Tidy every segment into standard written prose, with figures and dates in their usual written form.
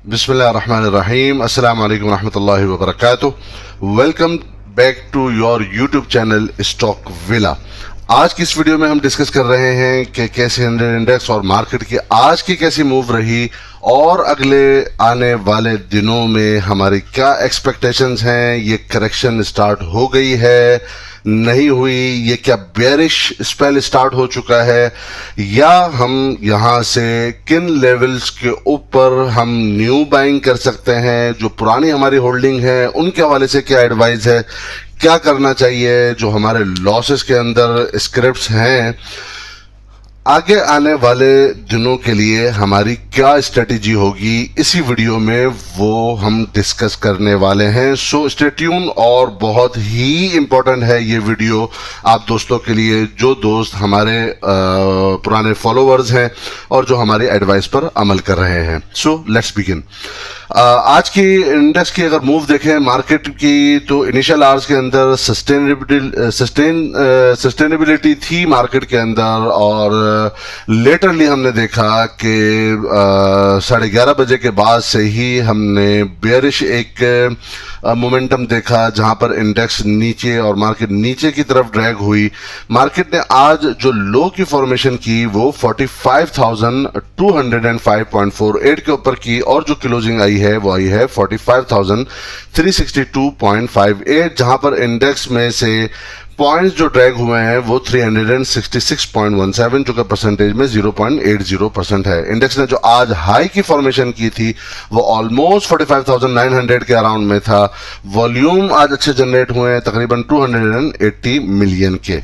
बिस्मिल्लाहिर्रहमानिर्रहीम। अस्सलाम वालेकुम रहमतुल्लाहि व बरकातुहू। Welcome back to your YouTube channel Stock Villa. आज की इस वीडियो में हम डिस्कस कर रहे हैं कि कैसे इंडेक्स और मार्केट की आज की कैसी मूव रही और अगले आने वाले दिनों में हमारी क्या एक्सपेक्टेशंस हैं। ये करेक्शन स्टार्ट हो गई है, नहीं हुई, ये क्या बेरिश स्पेल स्टार्ट हो चुका है, या हम यहां से किन लेवल्स के ऊपर हम न्यू बाइंग कर सकते हैं। जो पुरानी हमारी होल्डिंग है उनके हवाले से क्या एडवाइस है, क्या करना चाहिए, जो हमारे लॉसेस के अंदर स्क्रिप्ट्स हैं, आगे आने वाले दिनों के लिए हमारी क्या स्ट्रेटेजी होगी, इसी वीडियो में वो हम डिस्कस करने वाले हैं। So stay tune. और बहुत ही इंपॉर्टेंट है ये वीडियो आप दोस्तों के लिए, जो दोस्त हमारे पुराने फॉलोअर्स हैं और जो हमारी एडवाइस पर अमल कर रहे हैं। So let's begin. आज की इंडेक्स की अगर मूव देखें मार्केट की, तो इनिशियल आवर्स के अंदर सस्टेनेबिलिटी थी मार्केट के अंदर, और लेटरली हमने देखा कि 11:30 बजे के बाद से ही हमने बेरिश एक मोमेंटम देखा, जहां पर इंडेक्स नीचे और मार्केट नीचे की तरफ ड्रैग हुई। मार्केट ने आज जो लो की फॉर्मेशन की वो 45,205.48 के ऊपर की, और जो क्लोजिंग आई है वो आई है 45,362.58, जहां पर इंडेक्स में से पॉइंट्स जो ड्रैग हुए हैं वो 366.17, जो कि परसेंटेज में 0.80% है। इंडेक्स ने जो आज हाई की फॉर्मेशन की थी वो ऑलमोस्ट 45,900 के अराउंड में था। वॉल्यूम आज अच्छे जनरेट हुए हैं, तकरीबन 280 मिलियन के।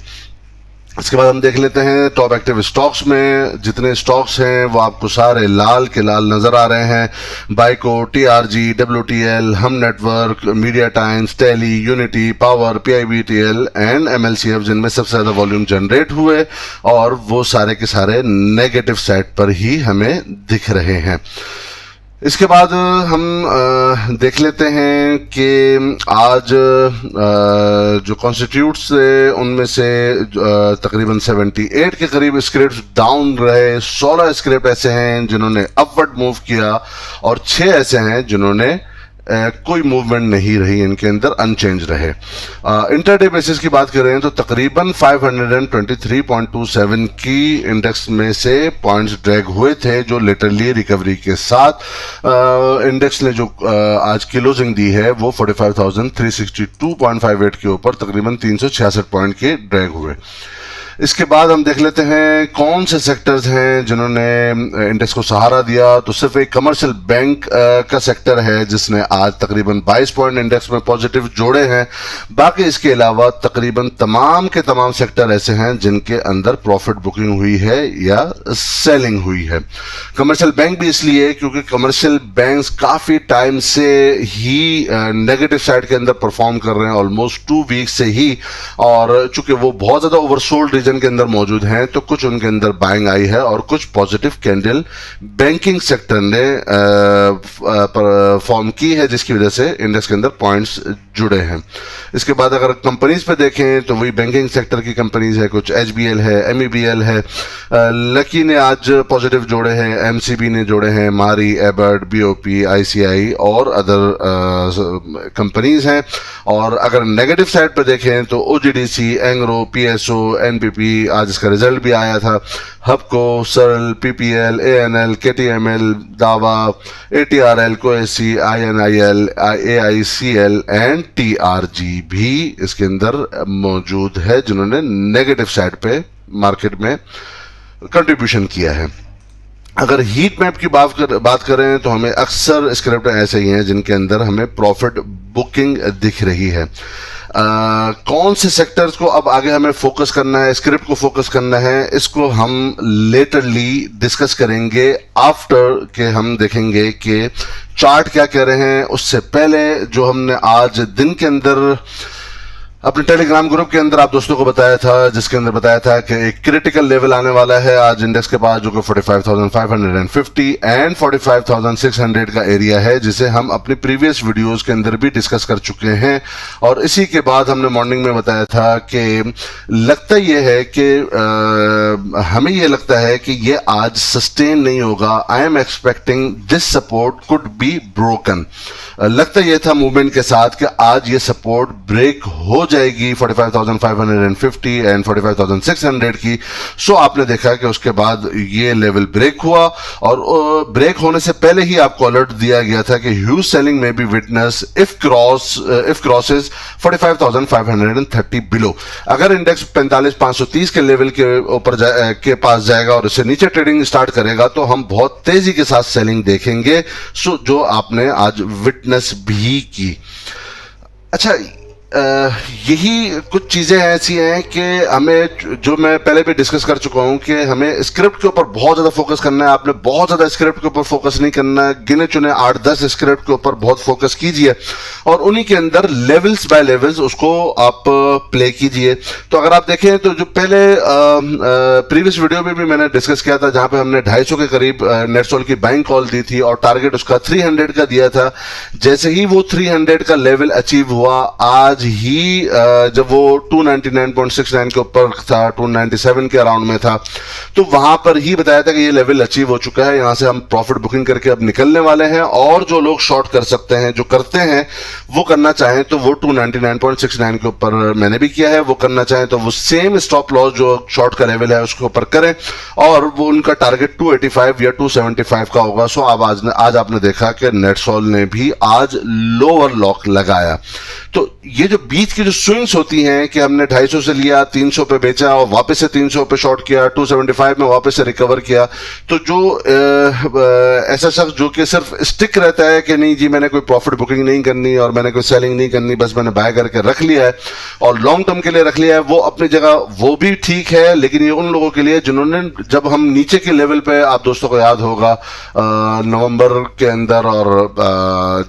इसके बाद हम देख लेते हैं टॉप एक्टिव स्टॉक्स में जितने स्टॉक्स हैं वो आपको सारे लाल के लाल नजर आ रहे हैं। बाइको, TRG, WTL, Hum Network, Media Times, Tele, Unity, Power, PIBTL and MLCF, जिनमें सबसे ज्यादा वॉल्यूम जनरेट हुए, और वो सारे के सारे नेगेटिव साइड पर ही हमें दिख रहे हैं। इसके बाद हम देख लेते हैं कि आज जो कॉन्स्टिट्यूट्स थे उनमें से तकरीबन 78 के करीब स्क्रिप्ट डाउन रहे। 16 स्क्रिप्ट ऐसे हैं जिन्होंने अपवर्ड मूव किया, और 6 ऐसे हैं जिन्होंने कोई मूवमेंट नहीं रही, इनके अंदर अनचेंज रहे। इंटरडे बेसिस की बात करें तो तकरीबन 523.27 की इंडेक्स में से पॉइंट्स ड्रैग हुए थे, जो लिटरली रिकवरी के साथ इंडेक्स ने जो आज क्लोजिंग दी है वो 45,362.58 के ऊपर तकरीबन 366 पॉइंट के ड्रैग हुए। इसके बाद हम देख लेते हैं कौन से सेक्टर्स हैं जिन्होंने इंडेक्स को सहारा दिया। तो सिर्फ एक कमर्शियल बैंक का सेक्टर है जिसने आज तकरीबन 22 पॉइंट इंडेक्स में पॉजिटिव जोड़े हैं। बाकी इसके अलावा तकरीबन तमाम के तमाम सेक्टर ऐसे हैं जिनके अंदर प्रॉफिट बुकिंग हुई है या सेलिंग हुई है। कमर्शियल बैंक भी इसलिए क्योंकि कमर्शियल बैंक्स काफी टाइम से ही नेगेटिव साइड के अंदर परफॉर्म कर रहे हैं, ऑलमोस्ट 2 वीक्स से ही, और चूंकि वो बहुत ज्यादा ओवरसोल्ड रीजन के अंदर मौजूद हैं तो कुछ उनके अंदर बाइंग आई है और कुछ पॉजिटिव कैंडल बैंकिंग सेक्टर ने फॉर्म की है, जिसकी वजह से इंडेक्स के अंदर पॉइंट्स जुड़े हैं। इसके बाद अगर कंपनीज पे देखें तो वही बैंकिंग सेक्टर की कंपनीज है, कुछ एचबीएल है, एमईबीएल है, लकी ने आज पॉजिटिव जोड़े हैं, एमसीबी ने जोड़े हैं, मारी, एबर्ट, बीओपी, आईसीआई और अदर कंपनीज हैं। और अगर नेगेटिव साइड पे देखें तो ओजीडीसी, एंग्रो, पीएसओ, एनपीपी, आज इसका रिजल्ट भी आया था, हबको, सरल, पीपीएल, एएनएल, केटीएमएल, दावा, एटीआरएल, कोएसी, आईएनआईएल, एआईसीएल एंड टीआरजी भी इसके अंदर मौजूद है, जिन्होंने नेगेटिव साइड पे मार्केट में कंट्रीब्यूशन किया है। अगर हीट मैप की बात करें तो हमें अक्सर स्क्रिप्ट ऐसे ही हैं जिनके अंदर हमें प्रॉफिट बुकिंग दिख रही है। कौन से सेक्टर्स को अब आगे हमें फोकस करना है, स्क्रिप्ट को फोकस करना है, इसको हम लेटरली डिस्कस करेंगे आफ्टर के हम देखेंगे कि चार्ट क्या कह रहे हैं। उससे पहले जो हमने आज दिन के अंदर अपने टेलीग्राम ग्रुप के अंदर आप दोस्तों को बताया था, जिसके अंदर बताया था कि एक क्रिटिकल लेवल आने वाला है आज इंडेक्स के पास, जो कि 45,550 एंड 45,600 का एरिया है, जिसे हम अपनी प्रीवियस वीडियोस के अंदर भी डिस्कस कर चुके हैं। और इसी के बाद हमने मॉर्निंग में बताया था कि लगता यह है कि हमें यह लगता है कि ये आज सस्टेन नहीं होगा। I am expecting this support could be broken. लगता यह था मूवमेंट के साथ कि आज ये सपोर्ट ब्रेक हो जाएगी 45,550 एंड 45,600 की। सो आपने देखा कि उसके बाद ये लेवल ब्रेक हुआ, और ब्रेक होने से पहले ही आपको अलर्ट दिया गया था कि ह्यूज सेलिंग में B witness if crosses 45,530 below. अगर इंडेक्स 45,530 के लेवल के ऊपर के पास जाएगा और इससे नीचे ट्रेडिंग स्टार्ट करेगा तो हम बहुत तेजी के साथ सेलिंग देखेंगे, सो जो आपने आज विटनेस भी की। अच्छा, यही कुछ चीज़ें ऐसी हैं कि हमें, जो मैं पहले भी डिस्कस कर चुका हूं, कि हमें स्क्रिप्ट के ऊपर बहुत ज़्यादा फोकस करना है। आपने बहुत ज़्यादा स्क्रिप्ट के ऊपर फोकस नहीं करना है, गिने चुने 8-10 स्क्रिप्ट के ऊपर बहुत फोकस कीजिए और उन्हीं के अंदर लेवल्स बाय लेवल्स उसको आप प्ले कीजिए। तो अगर आप देखें तो जो पहले प्रीवियस वीडियो में भी मैंने डिस्कस किया था, जहां पे हमने 250 के करीब नेटसोल की बाइंग कॉल दी थी और टारगेट उसका 300 का दिया था। जैसे ही वो 300 का लेवल अचीव हुआ, आज ही जब वो 299.69 के ऊपर था, 297 के अराउंड में था, तो वहां पर ही बताया था कि ये लेवल अचीव हो चुका है, यहां से हम प्रॉफिट बुकिंग करके अब निकलने वाले हैं। और जो लोग शॉर्ट कर सकते हैं, जो करते हैं, वो करना चाहें तो वो 299.69 के ऊपर मैंने भी किया है, वो करना चाहें तो वो सेम स्टॉप लॉस जो शॉर्ट का लेवल है उसके ऊपर करें, और वो उनका टारगेट 285 या 275 का होगा। सो अब आज आपने देखा कि नेटसोल ने भी आज लोअर लॉक लगाया। तो ये जो बीच की जो स्विंग्स होती हैं कि हमने 250 से लिया, 300 पे बेचा और वापस से 300 पे शॉर्ट किया, 275 में वापस से रिकवर किया, तो जो ऐसा शख्स जो कि सिर्फ स्टिक रहता है कि नहीं जी मैंने कोई प्रॉफिट बुकिंग नहीं करनी और मैंने कोई सेलिंग नहीं करनी, बस मैंने बाय करके रख लिया है और लॉन्ग टर्म के लिए रख लिया है, वो अपनी जगह वो भी ठीक है। लेकिन ये उन लोगों के लिए जिन्होंने, जब हम नीचे के लेवल पे, आप दोस्तों को याद होगा नवंबर के अंदर और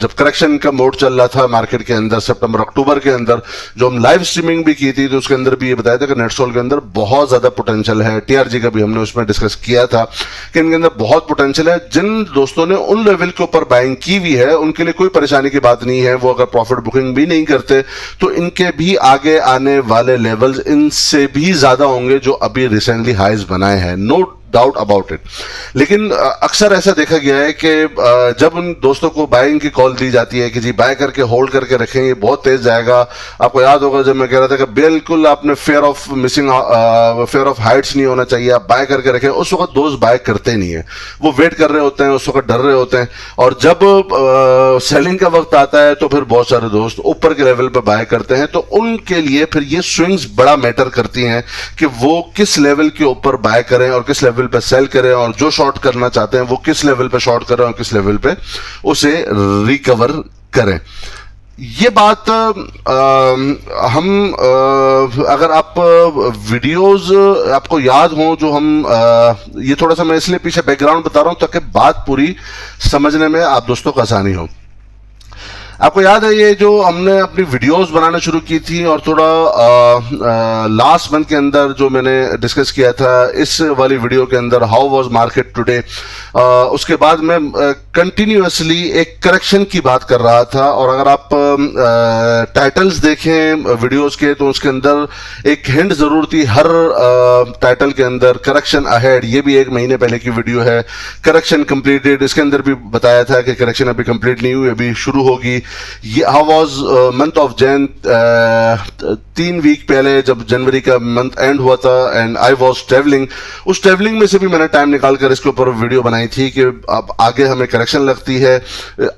जब करेक्शन का मोड चल रहा था मार्केट के अंदर, सितंबर अक्टूबर के अंदर, जो हम लाइव स्ट्रीमिंग भी की थी, तो उसके अंदर भी ये बताया था कि नेटसोल के अंदर बहुत ज्यादा पोटेंशियल है। टीआरजी का भी हमने उसमें डिस्कस किया था कि इनके अंदर बहुत पोटेंशियल है। जिन दोस्तों ने उन लेवल के ऊपर बाइंग की हुई है उनके लिए कोई परेशानी की बात नहीं है, वो अगर प्रॉफिट बुकिंग भी नहीं करते तो इनके भी आगे आने वाले लेवल्स इनसे भी ज्यादा होंगे जो अभी रिसेंटली हाईज बनाए हैं, नो डाउट अबाउट इट। लेकिन अक्सर ऐसा देखा गया है कि जब उन दोस्तों को बाइंग की कॉल दी जाती है कि जी बाय करके होल्ड करके रखें, ये बहुत तेज जाएगा। आपको याद होगा जब मैं कह रहा था कि बिल्कुल आपने फेयर ऑफ हाइट्स नहीं होना चाहिए, आप बाय करके रखें, उस वक्त दोस्त बाय करते नहीं है, वो वेट कर रहे होते हैं, उस वक्त डर रहे होते हैं। और जब सेलिंग का वक्त आता है तो फिर बहुत सारे दोस्त ऊपर के लेवल पर बाय करते हैं। तो उनके लिए फिर ये स्विंग्स बड़ा मैटर करती हैं कि वो किस लेवल के ऊपर बाय करें और किस लेवल पे सेल करें, और जो शॉर्ट करना चाहते हैं वो किस लेवल पे शॉर्ट करें और किस लेवल पे उसे रिकवर करें। ये बात अगर आप वीडियोस आपको याद हो जो हम ये थोड़ा सा मैं इसलिए पीछे बैकग्राउंड बता रहा हूं ताकि बात पूरी समझने में आप दोस्तों को आसानी हो। आपको याद है ये जो हमने अपनी वीडियोस बनाना शुरू की थी और थोड़ा लास्ट मंथ के अंदर जो मैंने डिस्कस किया था इस वाली वीडियो के अंदर, हाउ वाज मार्केट टुडे, उसके बाद मैं कंटिन्यूअसली एक करेक्शन की बात कर रहा था। और अगर आप टाइटल्स देखें वीडियोस के तो उसके अंदर एक हिंट जरूर थी हर टाइटल के अंदर, करेक्शन अहेड। ये भी 1 महीने पहले की वीडियो है। करेक्शन कंप्लीटेड, इसके अंदर भी बताया था कि करेक्शन अभी कंप्लीट नहीं हुई, अभी शुरू होगी। ये how was month of Jan, 3 week पहले जब जनवरी का मंथ एंड हुआ था एंड आई वाज ट्रैवलिंग, उस ट्रैवलिंग में से भी मैंने टाइम निकालकर इसके ऊपर वीडियो बनाई थी कि अब आगे हमें करेक्शन लगती है।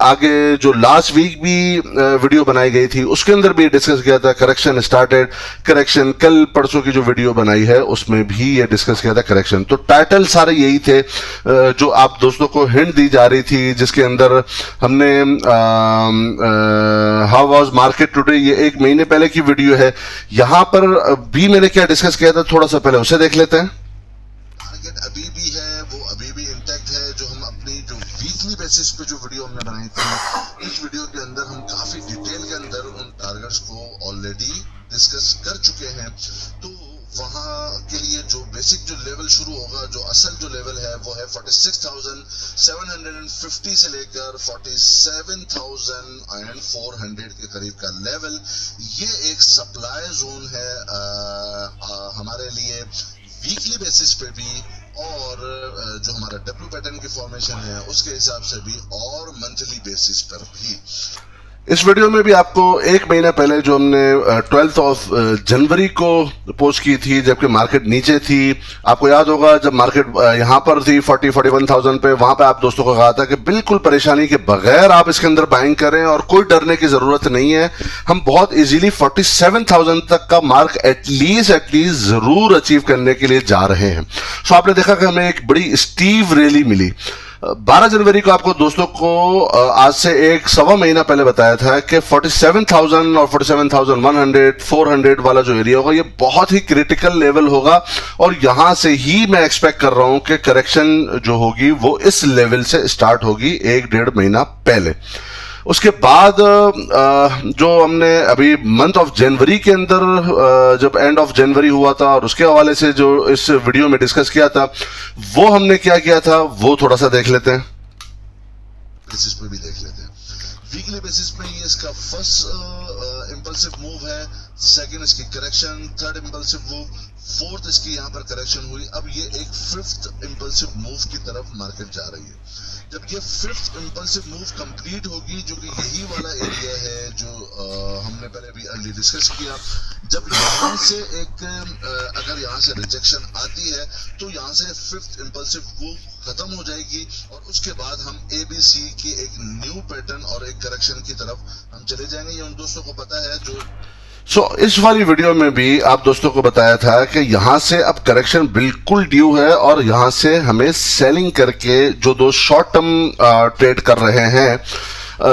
आगे जो लास्ट वीक भी वीडियो बनाई गई थी उसके अंदर भी डिस्कस किया था करेक्शन स्टार्टेड, करेक्शन। कल परसों की जो वीडियो बनाई है उसमें भी ये डिस्कस किया था करेक्शन। तो टाइटल सारे यही थे जो आप दोस्तों को हिंट दी जा रही थी, जिसके अंदर हमने हाउ वाज मार्केट टुडे, ये 1 महीने पहले की वीडियो है। यहां पर भी मैंने क्या डिस्कस किया था, थोड़ा सा पहले उसे देख लेते हैं। टारगेट अभी भी है, वो अभी भी इंटैक्ट है। जो हम अपनी जो वीकली बेसिस पे जो वीडियो हमने बनाई थी, इस वीडियो के अंदर हम काफी डिटेल के अंदर उन टारगेट्स को ऑलरेडी डिस्कस कर चुके हैं। तो वहां के लिए जो बेसिक जो लेवल शुरू होगा, जो असल जो लेवल है वो है 46,750 से लेकर 47,400 के करीब का लेवल। ये एक सप्लाई जोन है हमारे लिए वीकली बेसिस पे भी, और जो हमारा डब्ल्यू पैटर्न की फॉर्मेशन है उसके हिसाब से भी, और मंथली बेसिस पर भी। इस वीडियो में भी आपको एक महीना पहले जो हमने 12 जनवरी को पोस्ट की थी, जबकि मार्केट नीचे थी, आपको याद होगा जब मार्केट यहां पर थी 41,000 पे, वहां पे आप दोस्तों को कहा था कि बिल्कुल परेशानी के बगैर आप इसके अंदर बाइंग करें और कोई डरने की जरूरत नहीं है। हम बहुत इजीली 47,000 तक का मार्क एटलीस्ट जरूर अचीव करने के लिए जा रहे हैं। सो आपने देखा कि हमें एक बड़ी स्टीव रैली मिली। 12 जनवरी को आपको दोस्तों को आज से एक सवा महीना पहले बताया था कि 47,000 और 47,100 400 वाला जो एरिया होगा ये बहुत ही क्रिटिकल लेवल होगा, और यहां से ही मैं एक्सपेक्ट कर रहा हूं कि करेक्शन जो होगी वो इस लेवल से स्टार्ट होगी 1-1.5 महीना पहले। उसके बाद जो हमने अभी मंथ ऑफ जनवरी के अंदर जब एंड ऑफ जनवरी हुआ था और उसके हवाले से जो इस वीडियो में डिस्कस किया था, वो हमने क्या किया था वो थोड़ा सा देख लेते हैं। बेसिस पे भी देख लेते हैं। वीकली बेसिस पे ये इसका फर्स्ट इंपल्सिव मूव है, सेकंड इसकी correction, third impulsive move, fourth इसकी यहाँ पर करेक्शन हुई। अब ये एक फिफ्थ इंपल्सिव मूव की तरफ मार्केट जा रही है। जब ये फिफ्थ इंपल्सिव मूव कंप्लीट होगी, जो कि यही वाला एरिया है जो हमने पहले भी अर्ली डिस्कस किया, जब यहाँ से एक अगर यहाँ से रिजेक्शन आती है तो यहाँ से फिफ्थ इंपल्सिव मूव खत्म हो जाएगी, और उसके बाद हम ABC की एक न्यू पैटर्न और एक करेक्शन की तरफ हम चले जाएंगे। ये उन दोस्तों को पता है जो इस वाली वीडियो में भी आप दोस्तों को बताया था कि यहां से अब करेक्शन बिल्कुल ड्यू है, और यहां से हमें सेलिंग करके जो दो शॉर्ट टर्म ट्रेड कर रहे हैं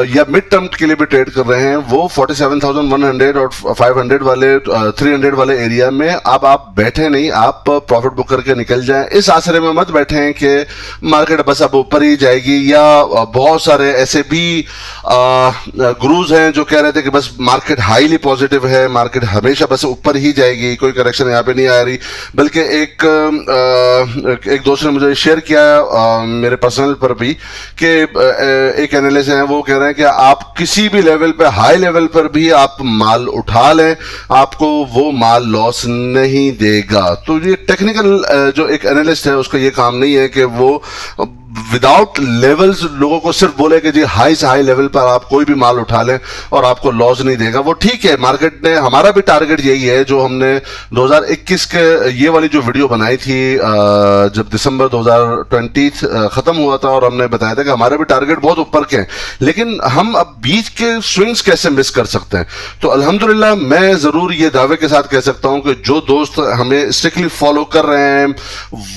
या मिड टर्म के लिए भी ट्रेड कर रहे हैं, वो 47,100 और 500 वाले 300 वाले एरिया में अब आप बैठे नहीं, आप प्रॉफिट बुक करके निकल जाएं। इस आसरे में मत बैठें कि मार्केट बस अब ऊपर ही जाएगी, या बहुत सारे ऐसे भी गुरुज हैं जो कह रहे थे कि बस मार्केट हाईली पॉजिटिव है, मार्केट हमेशा बस ऊपर ही जाएगी, कोई करेक्शन यहाँ पे नहीं आ रही। बल्कि एक दोस्त ने मुझे शेयर किया मेरे पर्सनल पर भी कि एक एनालिस्ट है, वो कह रहे हैं कि आप किसी भी लेवल पे, हाई लेवल पर भी आप माल उठा लें, आपको वो माल लॉस नहीं देगा। तो ये टेक्निकल जो एक एनालिस्ट है उसका ये काम नहीं है कि वो विदाउट लेवल्स लोगों को सिर्फ बोले कि जी हाई से हाई लेवल पर आप कोई भी माल उठा लें और आपको लॉस नहीं देगा। वो ठीक है, मार्केट ने, हमारा भी टारगेट यही है जो हमने 2021 के ये वाली जो वीडियो बनाई थी जब दिसंबर 2020 खत्म हुआ था, और हमने बताया था कि हमारे भी टारगेट बहुत ऊपर के हैं, लेकिन हम अब बीच के स्विंग्स कैसे मिस कर सकते हैं। तो अल्हम्दुलिल्लाह मैं जरूर ये दावे के साथ कह सकता हूं कि जो दोस्त हमें स्ट्रिक्टली फॉलो कर रहे हैं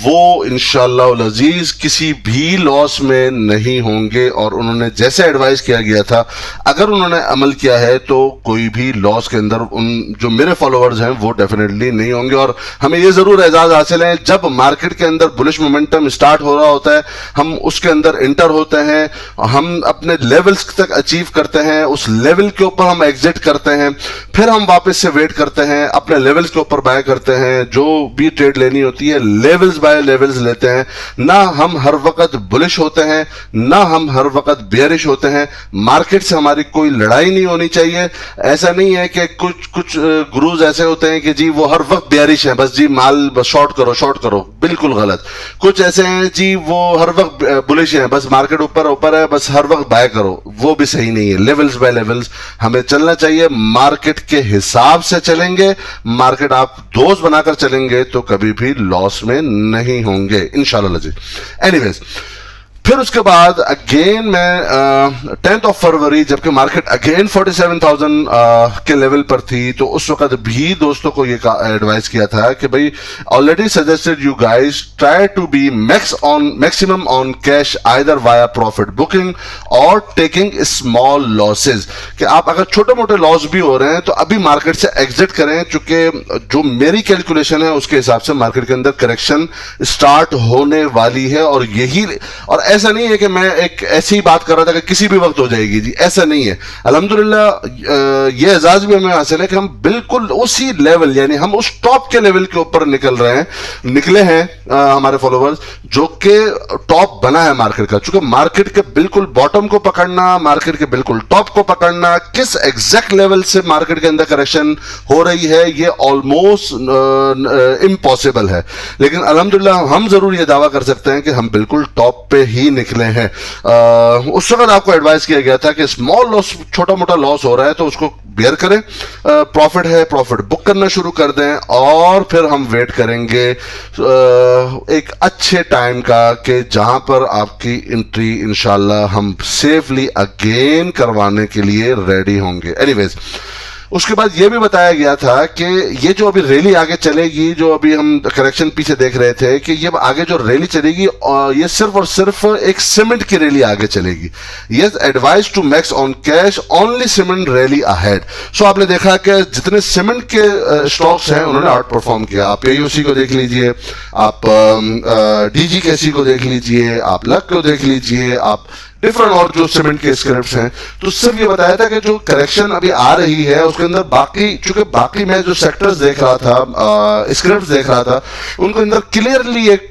वो इंशाअल्लाह अल अजीज किसी भी लॉस में नहीं होंगे, और उन्होंने जैसे एडवाइस किया गया था अगर उन्होंने अमल किया है तो कोई भी लॉस के अंदर उन जो मेरे फॉलोअर्स हैं वो डेफिनेटली नहीं होंगे। और हमें ये जरूर एजाज हासिल है, जब मार्केट के अंदर बुलिश मोमेंटम स्टार्ट हो रहा होता है, हम उसके अंदर इंटर होते हैं, हम अपने लेवल्स तक अचीव करते हैं, उस लेवल के ऊपर हम एग्जिट करते हैं, फिर हम वापस से वेट करते हैं, अपने लेवल्स के ऊपर बाय करते हैं। जो भी ट्रेड लेनी होती है लेवल्स बाय लेवल्स लेते हैं, ना हम हर वक्त बुलिश होते हैं ना हम हर वक्त बेयरिश होते हैं। मार्केट से हमारी कोई लड़ाई नहीं होनी चाहिए। ऐसा नहीं है कि कुछ गुरुज ऐसे होते हैं कि जी वो हर वक्त बेयरिश हैं, बस जी माल बस शॉर्ट करो, बिल्कुल गलत। कुछ ऐसे हैं जी वो हर वक्त बुलिश हैं, बस मार्केट ऊपर है, बस हर वक्त बाय करो, वो भी सही नहीं है। लेवल्स बाय लेवल्स हमें चलना चाहिए, मार्केट के हिसाब से चलेंगे, मार्केट आप दोस्त बनाकर चलेंगे तो कभी भी लॉस में नहीं होंगे इंशाल्लाह जी। एनीवेज, फिर उसके बाद अगेन मैं 10th ऑफ फरवरी जबकि मार्केट अगेन 47,000 के लेवल पर थी, तो उस वक्त भी दोस्तों को ये एडवाइस किया था कि भाई already suggested you guys try to be maximum on cash either via profit booking और टेकिंग स्मॉल लॉसेस, कि आप अगर छोटे मोटे लॉस भी हो रहे हैं तो अभी मार्केट से एग्जिट करें, चूंकि जो मेरी कैलकुलेशन है उसके हिसाब से मार्केट के अंदर करेक्शन स्टार्ट होने वाली है। और ऐसा नहीं है कि मैं एक ऐसी बात कर रहा था कि किसी भी वक्त हो जाएगी जी, ऐसा नहीं है। अल्हम्दुलिल्लाह ये एजाज भी हमें हासिल है कि हम बिल्कुल उसी लेवल, यानी हम उस टॉप के लेवल के ऊपर निकले हैं हमारे फॉलोवर्स, जो कि टॉप बना है मार्केट का। चूंकि मार्केट के बिल्कुल बॉटम को पकड़ना, मार्केट के बिल्कुल टॉप को पकड़ना, किस एग्जैक्ट लेवल से मार्केट के अंदर करेक्शन हो रही है, ये ऑलमोस्ट इम्पॉसिबल है। लेकिन अल्हम्दुलिल्लाह हम जरूर ये दावा कर सकते हैं कि हम बिल्कुल टॉप पे ही निकले हैं। उस वक्त आपको एडवाइस किया गया था कि स्मॉल लॉस, छोटा मोटा लॉस हो रहा है तो उसको बेयर करें, प्रॉफिट है प्रॉफिट बुक करना शुरू कर दें, और फिर हम वेट करेंगे एक अच्छे टाइम का कि जहां पर आपकी एंट्री इंशाल्लाह हम सेफली अगेन करवाने के लिए रेडी होंगे। एनीवेज, उसके बाद यह भी बताया गया था कि ये जो अभी रैली आगे चलेगी, जो अभी हम करेक्शन पीछे देख रहे थे, कि ये आगे जो रैली चलेगी ये सिर्फ और सिर्फ एक सीमेंट की रैली आगे चलेगी। Yes, advice to max on cash, only cement rally ahead. So आपने देखा कि जितने सीमेंट के स्टॉक्स हैं उन्होंने आउट परफॉर्म किया। आप एयूसी को देख लीजिए, आप डीजीकेसी को देख लीजिए, आप लक को देख लीजिए, आप डिफरेंट और जो सीमेंट के स्क्रिप्ट्स हैं। तो सिर्फ ये बताया था कि जो करेक्शन अभी आ रही है उसके अंदर चूंकि बाकी मैं जो सेक्टर्स देख रहा था, स्क्रिप्ट्स देख रहा था, उनके अंदर क्लियरली एक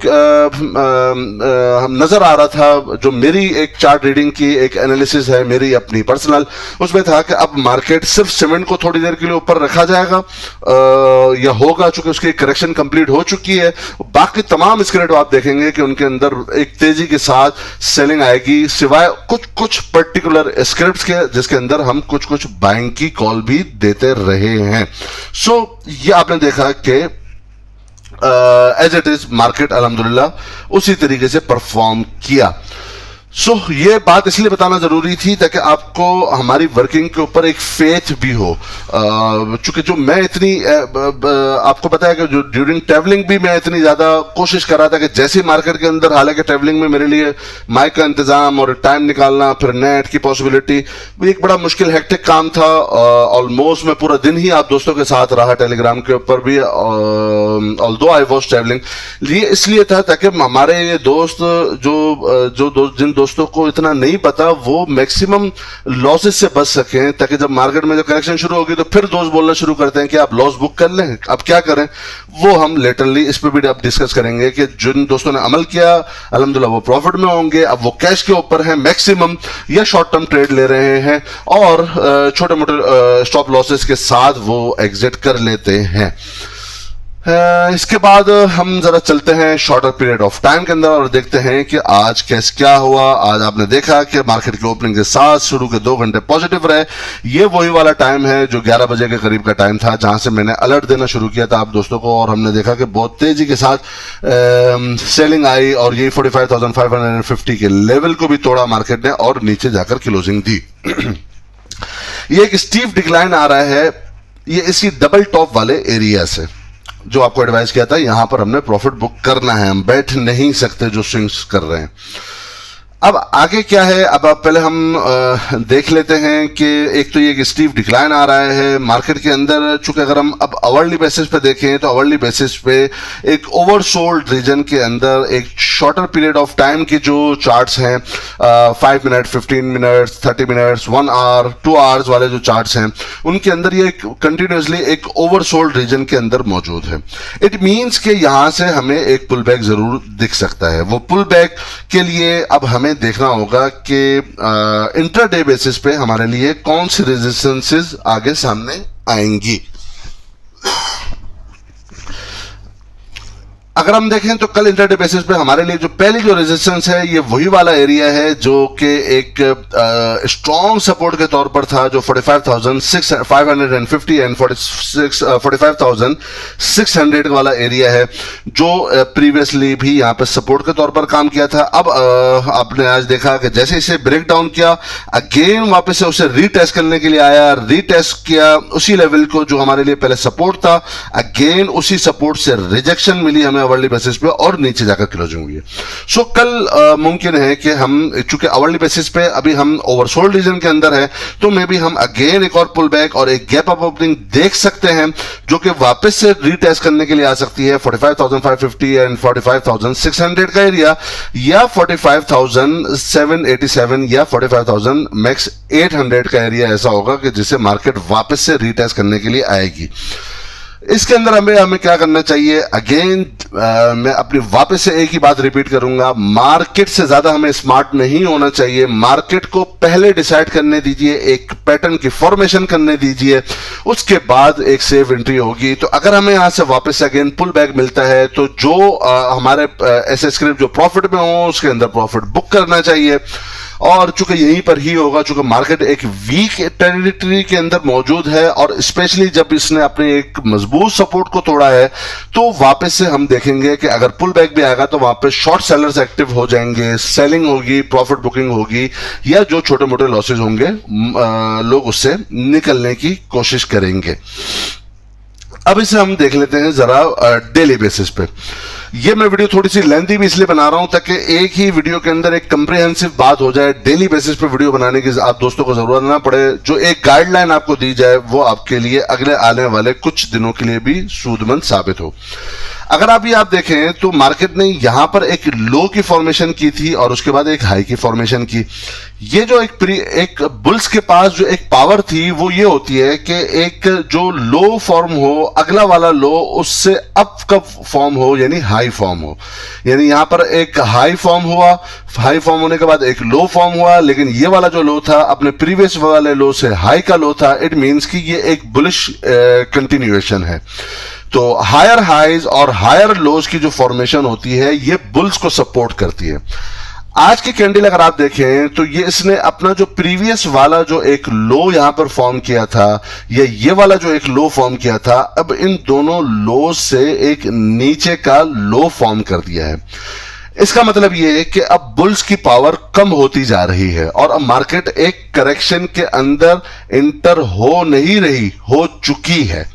नजर आ रहा था, जो मेरी एक चार्ट रीडिंग की एक एनालिसिस है मेरी अपनी पर्सनल, उसमें था कि अब मार्केट सिर्फ सीमेंट को थोड़ी देर के लिए ऊपर रखा जाएगा या होगा, चूंकि उसकी करेक्शन कंप्लीट हो चुकी है। बाकी तमाम स्क्रिप्ट आप देखेंगे कि उनके अंदर एक तेजी के साथ सेलिंग आएगी, सिवाय कुछ पर्टिकुलर स्क्रिप्ट्स के जिसके अंदर हम कुछ बाइंग की कॉल भी देते रहे हैं। सो ये आपने देखा कि एज इट इज मार्केट अल्हम्दुलिल्लाह उसी तरीके से परफॉर्म किया। सो ये बात इसलिए बताना जरूरी थी ताकि आपको हमारी वर्किंग के ऊपर एक फेथ भी हो। चूंकि जो मैं इतनी आपको पता है कि जो ड्यूरिंग ट्रैवलिंग भी मैं इतनी ज्यादा कोशिश कर रहा था कि जैसे मार्केट के अंदर, हालांकि ट्रैवलिंग में मेरे लिए माइक का इंतजाम और टाइम निकालना, फिर नेट की पॉसिबिलिटी, एक बड़ा मुश्किल हेक्टिक काम था। ऑलमोस्ट मैं पूरा दिन ही आप दोस्तों के साथ रहा टेलीग्राम के ऊपर भी, ऑल्दो आई वाज ट्रैवलिंग। ये इसलिए था ताकि हमारे ये दोस्त जिन दोस्तों को इतना नहीं पता, वो मैक्सिमम लॉसेस से बच सकें, ताकि जब मार्केट में जब करेक्शन शुरू होगी तो फिर दोस्त बोलना शुरू करते हैं कि आप लॉस बुक कर लें, अब क्या करें। वो हम लेटरली इस पर भी आप डिस्कस करेंगे कि जिन दोस्तों ने अमल किया अल्हम्दुलिल्लाह वो प्रॉफिट में होंगे। अब वो कैश के ऊपर है मैक्सिमम, या शॉर्ट टर्म ट्रेड ले रहे हैं और छोटे मोटे स्टॉप लॉसेस के साथ वो एग्जिट कर लेते हैं। इसके बाद हम जरा चलते हैं शॉर्टर पीरियड ऑफ टाइम के अंदर और देखते हैं कि आज कैसे क्या हुआ। आज आपने देखा कि मार्केट के ओपनिंग के साथ शुरू के 2 घंटे पॉजिटिव रहे। ये वही वाला टाइम है जो 11 बजे के करीब का टाइम था, जहां से मैंने अलर्ट देना शुरू किया था आप दोस्तों को, और हमने देखा कि बहुत तेजी के साथ सेलिंग आई और ये 45,550 के लेवल को भी तोड़ा मार्केट ने और नीचे जाकर क्लोजिंग दी। ये एक स्टीफ डिक्लाइन आ रहा है, ये इसकी डबल टॉप वाले एरिया से, जो आपको एडवाइस किया था यहां पर हमने प्रॉफिट बुक करना है, हम बैठ नहीं सकते जो स्विंग्स कर रहे हैं। अब आगे क्या है, अब पहले हम देख लेते हैं कि एक तो ये स्टीव डिक्लाइन आ रहा है मार्केट के अंदर। चूंकि अगर हम अब आवरली बेसिस पे देखें तो आवरली बेसिस पे एक ओवरसोल्ड रीजन के अंदर एक शॉर्टर पीरियड ऑफ टाइम के जो चार्ट्स हैं, 5 minute, 15 minute, 30 minutes, 1 hour, 2 hours वाले जो चार्ट्स हैं, उनके अंदर ये कंटिन्यूसली एक ओवरसोल्ड रीजन के अंदर मौजूद है। इट मीन्स कि यहां से हमें एक पुल बैक जरूर दिख सकता है। वो पुल बैक के लिए अब हमें देखना होगा कि इंट्राडे बेसिस पे हमारे लिए कौन सी रेजिस्टेंसेस आगे सामने आएंगी। अगर हम देखें तो कल इंट्राडे बेसिस पे हमारे लिए जो पहली जो रेजिस्टेंस है ये वही वाला एरिया है जो कि एक स्ट्रॉन्ग सपोर्ट के तौर पर था, जो 45,550 एंड 45,600 वाला एरिया है, जो प्रीवियसली भी यहाँ पे सपोर्ट के तौर पर काम किया था। अब आपने आज देखा कि जैसे इसे ब्रेक डाउन किया, अगेन वापस से उसे रीटेस्ट करने के लिए आया, रीटेस्ट किया उसी लेवल को जो हमारे लिए पहले सपोर्ट था, अगेन उसी सपोर्ट से रिजेक्शन मिली हमें आवरली बेसिस पे और नीचे जाकर क्लोजिंग हुई है। सो कल मुमकिन है कि हम, चूंकि आवरली बेसिस पे अभी हम ओवरसोल्ड रीजन के अंदर है, तो मे बी हम अगेन एक और पुल बैक और एक गैप अप ओपनिंग देख सकते हैं, जो कि वापस से रीटेस्ट करने के लिए आ सकती है 45,550 एंड 45,600 का एरिया, या 45,787 या 45,000 मैक्स 800 का एरिया ऐसा होगा कि जिसे मार्केट वापस से रीटेस्ट करने के लिए आएगी। इसके अंदर हमें क्या करना चाहिए? अगेन मैं अपनी वापस से एक ही बात रिपीट करूंगा, मार्केट से ज्यादा हमें स्मार्ट नहीं होना चाहिए। मार्केट को पहले डिसाइड करने दीजिए, एक पैटर्न की फॉर्मेशन करने दीजिए, उसके बाद एक सेफ एंट्री होगी। तो अगर हमें यहां से वापस से अगेन पुल बैक मिलता है, तो जो हमारे ऐसे स्क्रिप्ट जो प्रॉफिट में हो उसके अंदर प्रॉफिट बुक करना चाहिए। और चूंकि यहीं पर ही होगा, चूंकि मार्केट एक वीक टेरिटरी के अंदर मौजूद है और स्पेशली जब इसने अपने एक मजबूत सपोर्ट को तोड़ा है, तो वापस से हम देखेंगे कि अगर पुल बैक भी आएगा तो वहां पे शॉर्ट सेलर्स एक्टिव हो जाएंगे, सेलिंग होगी, प्रॉफिट बुकिंग होगी, या जो छोटे मोटे लॉसेज होंगे लोग उससे निकलने की कोशिश करेंगे। अब इसे हम देख लेते हैं जरा डेली बेसिस पे। ये मैं वीडियो थोड़ी सी लेंथी भी इसलिए बना रहा हूं ताकि एक ही वीडियो के अंदर एक कंप्रिहेंसिव बात हो जाए। डेली बेसिस पे वीडियो बनाने की आप दोस्तों को जरूरत ना पड़े, जो एक गाइडलाइन आपको दी जाए वो आपके लिए अगले आने वाले कुछ दिनों के लिए भी सूदमंद साबित हो। अगर आप देखें तो मार्केट ने यहां पर एक लो की फॉर्मेशन की थी और उसके बाद एक हाई की फॉर्मेशन की। ये जो एक बुल्स के पास जो एक पावर थी वो ये होती है कि एक जो लो फॉर्म हो, अगला वाला लो उससे अप कब फॉर्म हो, यानी हाई फॉर्म हो। यानी यहां पर एक हाई फॉर्म हुआ, हाई फॉर्म होने के बाद एक लो फॉर्म हुआ, लेकिन ये वाला जो लो था अपने प्रीवियस वाले लो से हाई का लो था। इट मींस कि ये एक बुलिश कंटिन्यूएशन है। तो हायर हाइज और हायर लोज की जो फॉर्मेशन होती है ये बुल्स को सपोर्ट करती है। आज की कैंडल अगर आप देखें तो ये इसने अपना जो प्रीवियस वाला जो एक लो यहां पर फॉर्म किया था, या ये वाला जो एक लो फॉर्म किया था, अब इन दोनों लो से एक नीचे का लो फॉर्म कर दिया है। इसका मतलब ये है कि अब बुल्स की पावर कम होती जा रही है और अब मार्केट एक करेक्शन के अंदर इंटर हो नहीं रही, हो चुकी है।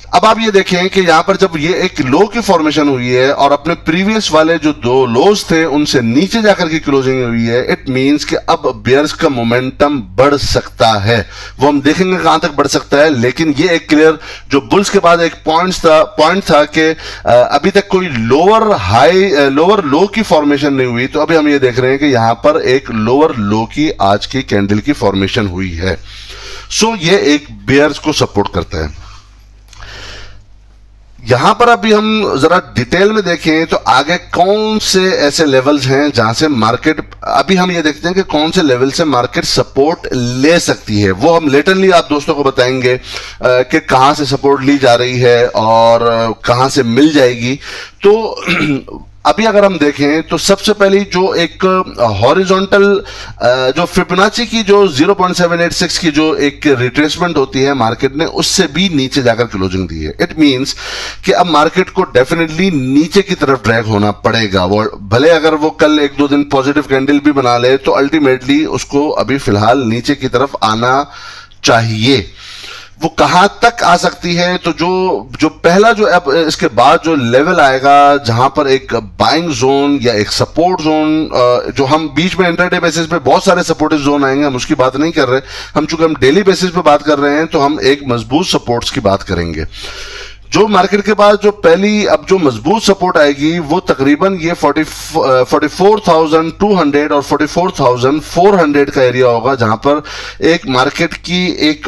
अब आप ये देखें कि यहां पर जब ये एक लो की फॉर्मेशन हुई है और अपने प्रीवियस वाले जो दो लोज थे उनसे नीचे जाकर की क्लोजिंग हुई है, इट मींस कि अब बियर्स का मोमेंटम बढ़ सकता है। वो हम देखेंगे कहां तक बढ़ सकता है, लेकिन ये एक क्लियर जो बुल्स के बाद एक पॉइंट था कि अभी तक कोई लोअर लो की फॉर्मेशन नहीं हुई। तो अभी हम ये देख रहे हैं कि यहां पर एक लोअर लो की आज की कैंडल की फॉर्मेशन हुई है। सो ये एक बियर्स को सपोर्ट करता है। यहां पर अभी हम जरा डिटेल में देखें तो आगे कौन से ऐसे लेवल्स हैं जहां से मार्केट, अभी हम ये देखते हैं कि कौन से लेवल से मार्केट सपोर्ट ले सकती है। वो हम लेटरली आप दोस्तों को बताएंगे कि कहां से सपोर्ट ली जा रही है और कहां से मिल जाएगी। तो अभी अगर हम देखें तो सबसे पहली जो एक हॉरिजॉन्टल जो फिबोनाची की जो 0.786 की जो एक रिट्रेसमेंट होती है मार्केट ने उससे भी नीचे जाकर क्लोजिंग दी है। इट मींस कि अब मार्केट को डेफिनेटली नीचे की तरफ ड्रैग होना पड़ेगा। वो भले अगर वो कल एक दो दिन पॉजिटिव कैंडल भी बना ले तो अल्टीमेटली उसको अभी फिलहाल नीचे की तरफ आना चाहिए। वो कहां तक आ सकती है? तो जो पहला जो अब इसके बाद जो लेवल आएगा जहां पर एक बाइंग जोन या एक सपोर्ट जोन, जो हम बीच में इंट्राडे बेसिस पे बहुत सारे सपोर्टिव जोन आएंगे, हम उसकी बात नहीं कर रहे। हम चूंकि हम डेली बेसिस पे बात कर रहे हैं तो हम एक मजबूत सपोर्ट्स की बात करेंगे। जो मार्केट के पास जो पहली अब जो मजबूत सपोर्ट आएगी वो तकरीबन ये 44,200 और 44,400 का एरिया होगा, जहां पर एक मार्केट की एक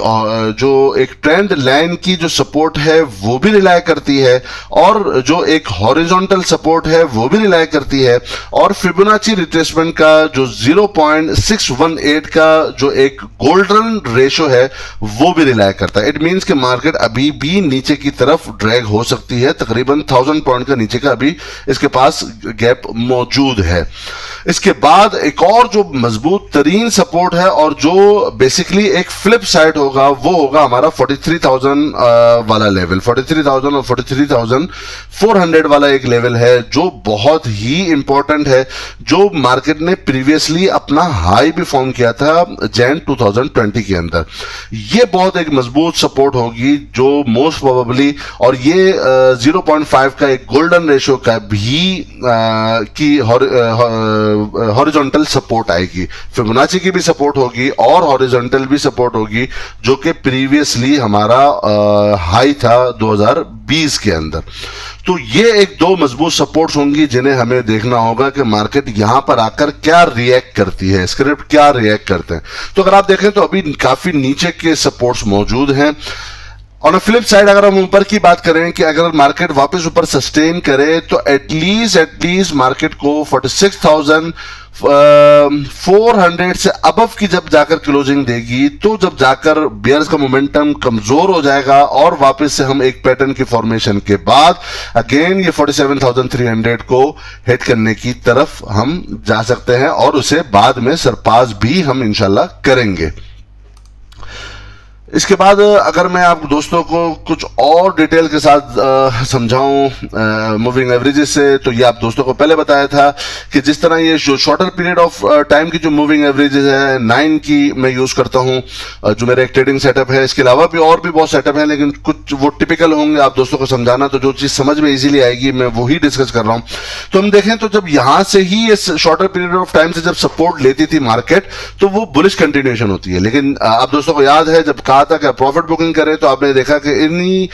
जो एक ट्रेंड लाइन की जो सपोर्ट है वो भी रिलाय करती है और जो एक हॉरिजॉन्टल सपोर्ट है वो भी रिलाय करती है, और फिबोनाची रिट्रेसमेंट का जो 0.618 का जो एक गोल्डन रेशो है वो भी रिलाय करता है। इट मींस कि मार्केट अभी भी नीचे की तरफ ड्रैग हो सकती है। तकरीबन 1000 पॉइंट का नीचे का अभी इसके पास गैप मौजूद है। इसके बाद एक और जो मजबूत तरीन सपोर्ट है और जो बेसिकली एक फ्लिप साइड होगा वो होगा हमारा 43,000 वाला लेवल। 43,000 और 43,400 वाला एक लेवल है जो बहुत ही इंपॉर्टेंट है, जो मार्केट ने प्रीवियसली अपना हाई भी फॉर्म किया था जैन 2020 के अंदर। ये बहुत एक मजबूत सपोर्ट होगी जो मोस्ट प्रोबेबली और ये 0.5 का एक गोल्डन रेशियो का भी की हॉरिजॉन्टल सपोर्ट आएगी। फिबोनाची की भी सपोर्ट होगी और हॉरिजॉन्टल भी सपोर्ट होगी, जो कि प्रीवियसली हमारा हाई था 2020 के अंदर। तो ये एक दो मजबूत सपोर्ट्स होंगी जिन्हें हमें देखना होगा कि मार्केट यहां पर आकर क्या रिएक्ट करती है, स्क्रिप्ट क्या रिएक्ट करते हैं। तो अगर आप देखें तो अभी काफी नीचे के सपोर्ट्स मौजूद हैं। ऑन अ फ्लिप साइड अगर हम ऊपर की बात करें कि अगर मार्केट वापस ऊपर सस्टेन करे तो एटलीस्ट मार्केट को 46,400 से अबव की जब जाकर क्लोजिंग देगी, तो जब जाकर बियर्स का मोमेंटम कमजोर हो जाएगा और वापस से हम एक पैटर्न की फॉर्मेशन के बाद अगेन ये 47,300 को हिट करने की तरफ हम जा सकते हैं और उसे बाद में सरपास भी हम इंशाल्लाह करेंगे। इसके बाद अगर मैं आप दोस्तों को कुछ और डिटेल के साथ समझाऊं मूविंग एवरेजेस से, तो ये आप दोस्तों को पहले बताया था कि जिस तरह ये जो शॉर्टर पीरियड ऑफ टाइम की जो मूविंग एवरेजेस है 9 की मैं यूज करता हूं, जो मेरा एक ट्रेडिंग सेटअप है। इसके अलावा भी और भी बहुत सेटअप है, लेकिन कुछ वो टिपिकल होंगे आप दोस्तों को समझाना, तो जो चीज समझ में इजीली आएगी मैं वही डिस्कस कर रहा हूं। तो हम देखें तो जब यहां से ही इस शॉर्टर पीरियड ऑफ टाइम से जब सपोर्ट लेती थी मार्केट, तो वो बुलिश कंटिन्यूएशन होती है। लेकिन आप दोस्तों को याद है जब कहा था कि प्रॉफिट बुकिंग करें, तो आपने देखा कि इन्हीं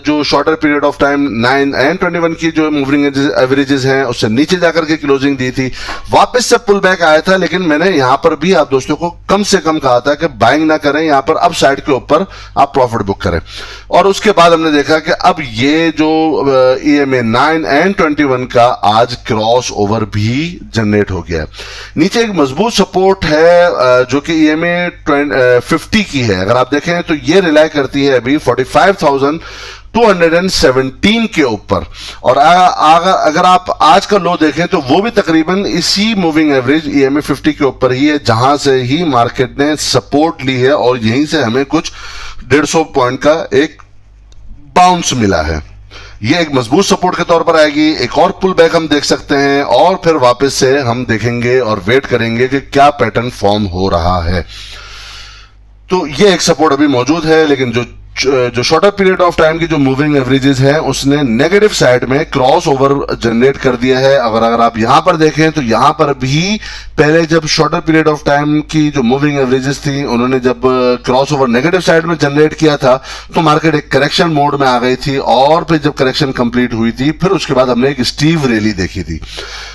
जो shorter period of time 9 and 21 की जो मूविंग एवरेजेस हैं उससे नीचे जाकर के क्लोजिंग दी थी, वापस से पुल बैक आया था। लेकिन मैंने यहां पर भी आप दोस्तों को कम से कम कहा था कि बाइंग ना करें, यहां पर अप साइड के ऊपर आप प्रॉफिट बुक करें। और उसके बाद हमने देखा कि अब ये जो EMA 9 एंड 21 का आज क्रॉस ओवर भी जनरेट हो गया। नीचे एक मजबूत सपोर्ट है जो कि EMA 50 की है। अगर आप देखें तो ये रिलाई करती है अभी 45,217 के ऊपर। और अगर आप आज का लो देखें तो वो भी तकरीबन इसी मूविंग एवरेज EMA 50 के ऊपर ही है, जहां से ही मार्केट ने सपोर्ट ली है और यहीं से हमें कुछ 150 पॉइंट का एक बाउंस मिला है। ये एक मजबूत सपोर्ट के तौर पर आएगी। एक और पुल बैक हम देख सकते हैं और फिर वापस से हम देखेंगे और वेट करेंगे कि क्या पैटर्न फॉर्म हो रहा है। तो ये एक सपोर्ट अभी मौजूद है, लेकिन जो शॉर्टर पीरियड ऑफ टाइम की जो मूविंग एवरेजेस है उसने नेगेटिव साइड में क्रॉस ओवर जनरेट कर दिया है। अगर आप यहां पर देखें तो यहां पर भी पहले जब शॉर्टर पीरियड ऑफ टाइम की जो मूविंग एवरेजेस थी उन्होंने जब क्रॉस ओवर नेगेटिव साइड में जनरेट किया था, तो मार्केट एक करेक्शन मोड में आ गई थी और फिर जब करेक्शन कंप्लीट हुई थी, फिर उसके बाद हमने एक स्टीव रैली देखी थी।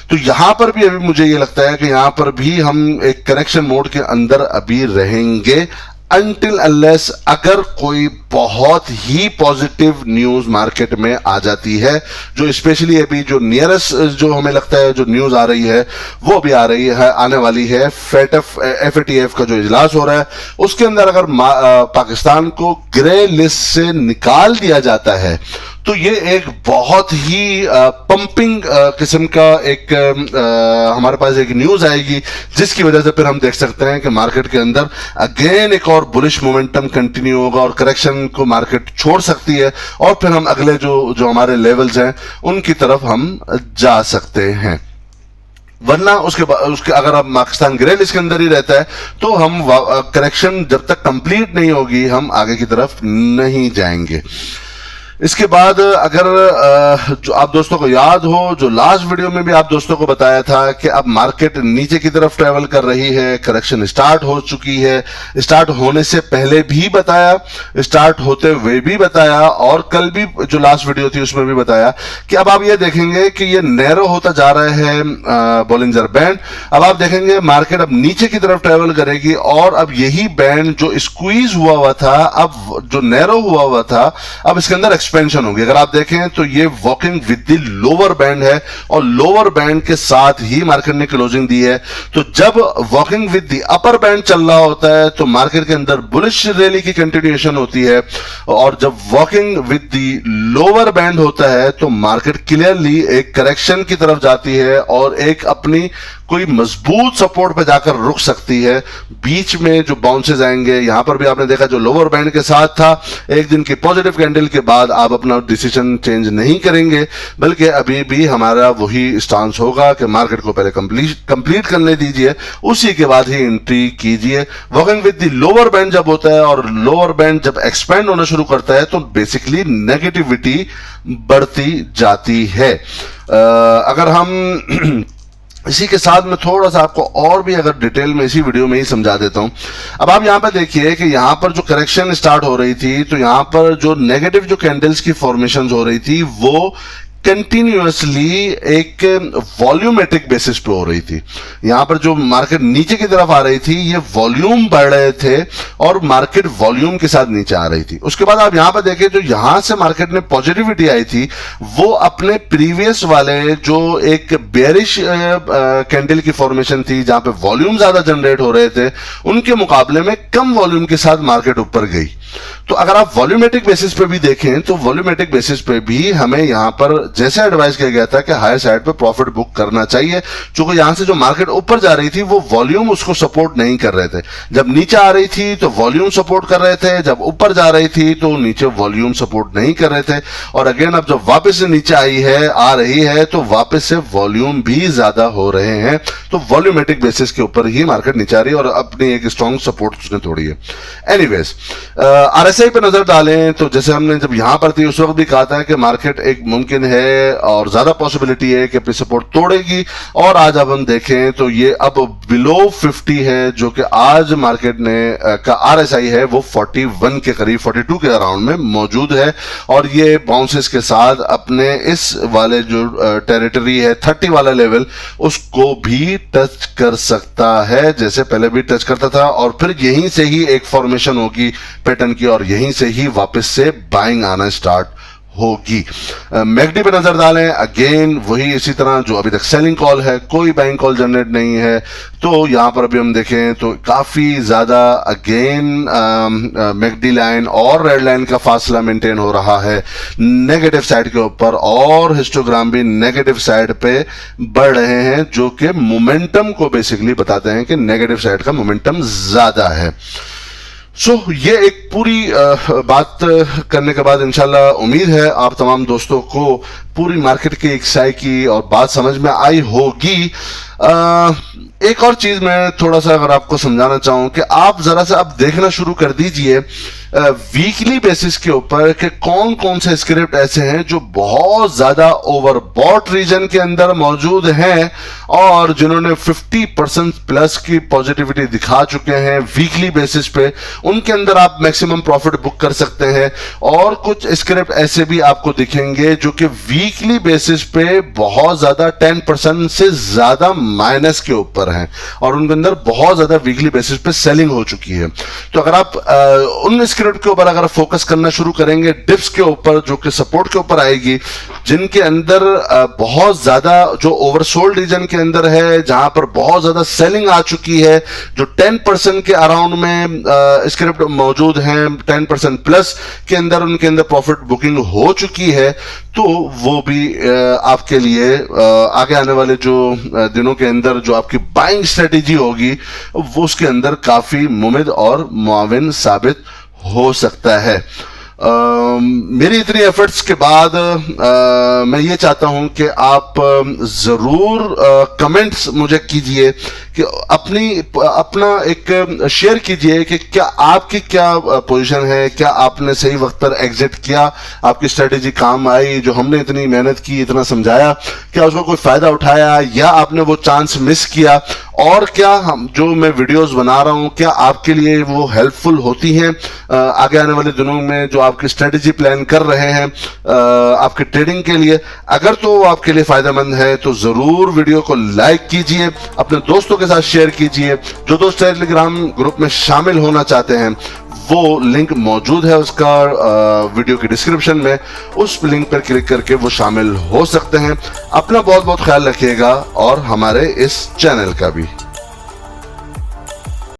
तो यहां पर भी अभी मुझे ये लगता है कि यहां पर भी हम एक करेक्शन मोड के अंदर अभी रहेंगे, अनटिल अनलेस अगर कोई बहुत ही पॉजिटिव न्यूज मार्केट में आ जाती है, जो स्पेशली अभी जो नियरेस्ट जो हमें लगता है जो न्यूज आ रही है वो भी आ रही है, आने वाली है। FATF का जो इजलास हो रहा है उसके अंदर अगर पाकिस्तान को ग्रे लिस्ट से निकाल दिया जाता है, तो ये एक बहुत ही पंपिंग किस्म का एक हमारे पास एक न्यूज आएगी, जिसकी वजह से फिर हम देख सकते हैं कि मार्केट के अंदर अगेन एक और बुलिश मोमेंटम कंटिन्यू होगा और करेक्शन को मार्केट छोड़ सकती है और फिर हम अगले जो हमारे लेवल्स हैं उनकी तरफ हम जा सकते हैं। वरना उसके अगर अब पाकिस्तान ग्रे लिस्ट के अंदर ही रहता है तो हम करेक्शन जब तक कंप्लीट नहीं होगी हम आगे की तरफ नहीं जाएंगे। इसके बाद अगर जो आप दोस्तों को याद हो, जो लास्ट वीडियो में भी आप दोस्तों को बताया था कि अब मार्केट नीचे की तरफ ट्रेवल कर रही है, करेक्शन स्टार्ट हो चुकी है, स्टार्ट होने से पहले भी बताया, स्टार्ट होते हुए भी बताया और कल भी जो लास्ट वीडियो थी उसमें भी बताया कि अब आप ये देखेंगे कि ये नैरो होता जा रहा है बॉलिंजर बैंड। अब आप देखेंगे मार्केट अब नीचे की तरफ ट्रेवल करेगी और अब यही बैंड जो स्क्वीज हुआ था, अब जो नैरो हुआ था, अब इसके अंदर एक्सपेंशन होगी। अगर आप देखें तो ये walking with the lower band है और लोअर बैंड के साथ ही मार्केट ने क्लोजिंग दी है। तो जब walking with the upper band चल रहा होता है तो मार्केट के अंदर बुलिश रैली की कंटिन्यूएशन होती है और जब walking with the lower band होता है तो मार्केट क्लियरली एक करेक्शन की तरफ जाती है और एक अपनी कोई मजबूत सपोर्ट पे जाकर रुक सकती है। बीच में जो बाउंसेस आएंगे, यहां पर भी आपने देखा जो लोअर बैंड के साथ था, एक दिन की पॉजिटिव कैंडल के बाद आप अपना डिसीजन चेंज नहीं करेंगे, बल्कि अभी भी हमारा वही स्टांस होगा कि मार्केट को पहले कंप्लीट करने दीजिए, उसी के बाद ही एंट्री कीजिए। Working with the lower band जब होता है और लोअर बैंड जब एक्सपेंड होना शुरू करता है तो बेसिकली नेगेटिविटी बढ़ती जाती है। अगर हम इसी के साथ में थोड़ा सा आपको और भी अगर डिटेल में इसी वीडियो में ही समझा देता हूं। अब आप यहां पर देखिए कि यहां पर जो करेक्शन स्टार्ट हो रही थी, तो यहां पर जो नेगेटिव जो कैंडल्स की फॉर्मेशन हो रही थी वो कंटिन्यूअसली एक वॉल्यूमेट्रिक बेसिस पे हो रही थी। यहां पर जो मार्केट नीचे की तरफ आ रही थी, ये वॉल्यूम बढ़ रहे थे और मार्केट वॉल्यूम के साथ नीचे आ रही थी। उसके बाद आप यहां पर देखें जो यहां से मार्केट में पॉजिटिविटी आई थी वो अपने प्रीवियस वाले जो एक बेरिश कैंडल की फॉर्मेशन थी जहां पे वॉल्यूम ज्यादा जनरेट हो रहे थे, उनके मुकाबले में कम वॉल्यूम के साथ मार्केट ऊपर गई। तो अगर आप वॉल्यूमेट्रिक बेसिस पे भी देखें तो वॉल्यूमेट्रिक बेसिस पे भी हमें यहां पर जैसे एडवाइस किया गया था कि हायर साइड पे प्रॉफिट बुक करना चाहिए, क्योंकि यहां से जो मार्केट ऊपर जा रही थी वो वॉल्यूम उसको सपोर्ट नहीं कर रहे थे। जब नीचे आ रही थी तो वॉल्यूम सपोर्ट कर रहे थे, जब ऊपर जा रही थी तो नीचे वॉल्यूम सपोर्ट नहीं कर रहे थे। और अगेन अब जब वापस से नीचे आ रही है तो वापस से वॉल्यूम भी ज्यादा हो रहे हैं। तो वॉल्यूमेट्रिक बेसिस के ऊपर ही मार्केट नीचे आ रही है और अपनी एक स्ट्रॉन्ग सपोर्ट उसने तोड़ी है। एनीवेज आरएसआई पे नजर डालें तो जैसे हमने जब यहां पर थी उस वक्त भी कहा था कि मार्केट एक मुमकिन है और ज्यादा पॉसिबिलिटी है कि अपनी सपोर्ट तोड़ेगी, और आज अब हम देखें तो ये अब बिलो 50 है, जो कि आज मार्केट ने का आरएसआई है वो 41 के करीब 42 के अराउंड में मौजूद है। और ये बाउंसेस के साथ अपने इस वाले जो टेरिटरी है 30 वाला लेवल उसको भी टच कर सकता है, जैसे पहले भी टच करता था, और फिर यहीं से ही एक फॉर्मेशन होगी पैटर्न की और यहीं से ही वापस से बाइंग आना स्टार्ट होगी। मैकडी पे नजर डालें, अगेन वही इसी तरह जो अभी तक सेलिंग कॉल है, कोई बाइंग कॉल जनरेट नहीं है। तो यहां पर अभी हम देखें तो काफी ज्यादा अगेन मैकडी लाइन और रेड लाइन का फासला मेंटेन हो रहा है नेगेटिव साइड के ऊपर, और हिस्टोग्राम भी नेगेटिव साइड पे बढ़ रहे हैं, जो कि मोमेंटम को बेसिकली बताते हैं कि नेगेटिव साइड का मोमेंटम ज्यादा है। ये एक पूरी बात करने के बाद इंशाल्लाह उम्मीद है आप तमाम दोस्तों को पूरी मार्केट की एक साइकी और बात समझ में आई होगी। एक और चीज मैं थोड़ा सा अगर आपको समझाना चाहूं कि आप जरा सा अब देखना शुरू कर दीजिए वीकली बेसिस के ऊपर कि कौन कौन से स्क्रिप्ट ऐसे हैं जो बहुत ज्यादा ओवरबॉट रीजन के अंदर मौजूद हैं और जिन्होंने 50% प्लस की पॉजिटिविटी दिखा चुके हैं वीकली बेसिस पे, उनके अंदर आप मैक्सिमम प्रॉफिट बुक कर सकते हैं। और कुछ स्क्रिप्ट ऐसे भी आपको दिखेंगे जो कि वीकली बेसिस पे बहुत ज्यादा 10% से ज्यादा माइनस के ऊपर हैं और उनके अंदर बहुत ज्यादा वीकली बेसिस पे सेलिंग हो चुकी है। तो अगर आप उन स्क्रिप्ट के ऊपर अगर फोकस करना शुरू करेंगे, डिप्स के ऊपर जो कि सपोर्ट के ऊपर आएगी, जिनके अंदर बहुत ज्यादा जो ओवरसोल्ड रीजन के अंदर है, जहां पर बहुत ज्यादा सेलिंग आ चुकी है, जो 10% के अराउंड में स्क्रिप्ट मौजूद हैं, 10% प्लस के अंदर उनके अंदर प्रॉफिट बुकिंग हो चुकी है, तो वो भी आपके लिए आगे आने वाले जो दिनों के अंदर जो आपकी बाइंग स्ट्रेटेजी होगी वो उसके अंदर काफी मुमिद और मुआविन साबित हो सकता है। मेरी इतनी एफर्ट्स के बाद मैं ये चाहता हूं कि आप जरूर कमेंट्स मुझे कीजिए कि अपना एक शेयर कीजिए कि क्या आपकी क्या पोजीशन है, क्या आपने सही वक्त पर एग्जिट किया, आपकी स्ट्रेटेजी काम आई, जो हमने इतनी मेहनत की, इतना समझाया, क्या उसको कोई फायदा उठाया या आपने वो चांस मिस किया, और क्या हम जो मैं वीडियोस बना रहा हूं क्या आपके लिए वो हेल्पफुल होती हैं आगे आने वाले दिनों में जो आपकी स्ट्रेटेजी प्लान कर रहे हैं आपके ट्रेडिंग के लिए। अगर तो वो आपके लिए फायदेमंद है तो जरूर वीडियो को लाइक कीजिए, अपने दोस्तों के साथ शेयर कीजिए। जो दोस्त टेलीग्राम ग्रुप में शामिल होना चाहते हैं वो लिंक मौजूद है उसका वीडियो की डिस्क्रिप्शन में, उस लिंक पर क्लिक करके वो शामिल हो सकते हैं। अपना बहुत बहुत ख्याल रखिएगा और हमारे इस चैनल का भी।